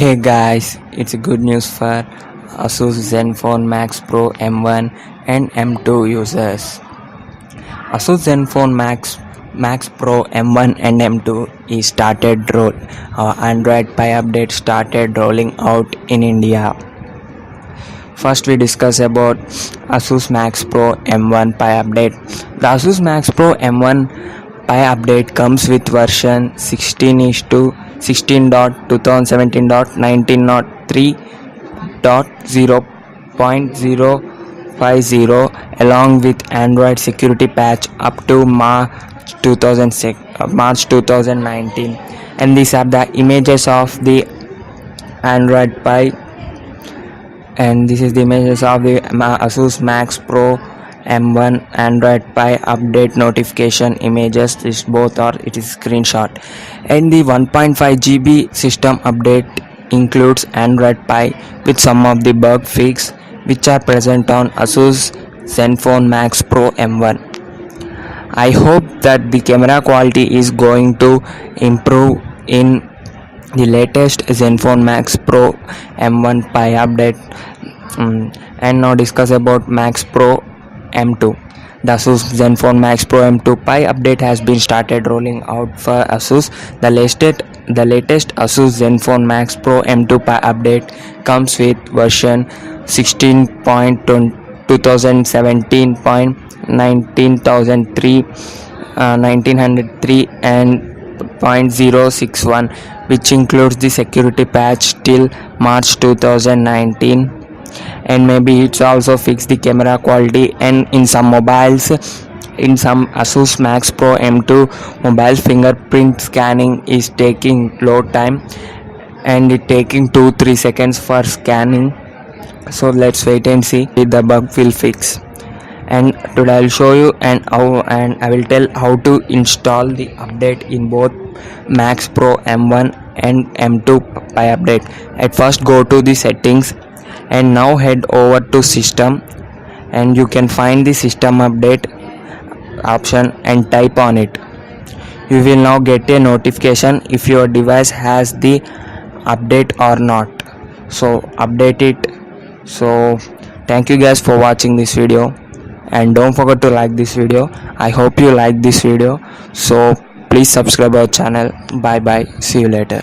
Hey guys, it's good news for Asus Zenfone Max Pro M1 and M2 users. Asus Zenfone Max Pro M1 and M2 is started roll. Android Pie update started rolling out in India. First we discuss about Asus Max Pro M1 Pie update. The Asus Max Pro M1 Pie update comes with version 16.2017.19.3.0.050 along with Android security patch up to March 2019, and these are the images of the Android Pie, and this is the images of the Asus Max Pro M1 Android Pie update notification images. This both are it is screenshot, and the 1.5 GB system update includes Android Pie with some of the bug fix which are present on Asus Zenfone Max Pro M1. I hope that the camera quality is going to improve in the latest Zenfone Max Pro M1 Pie update. And now discuss about Max Pro M2. The Asus Zenfone Max Pro M2 Pie update has been started rolling out for Asus. The latest Asus Zenfone Max Pro M2 Pie update comes with version 16.2017.1903 and 0.061, which includes the security patch till March 2019, and maybe it's also fix the camera quality. And in some mobiles, in some Asus Max Pro M2 mobile, fingerprint scanning is taking low time and it taking 2-3 seconds for scanning. So let's wait and see if the bug will fix. And today I'll show you and I will tell how to install the update in both Max Pro M1 and M2 Pie update. At first go to the settings and now head over to system, and you can find the system update option and type on it. You will now get a notification if your device has the update or not, so update it. So thank you guys for watching this video, and don't forget to like this video. I hope you like this video, so please subscribe our channel. Bye bye, see you later.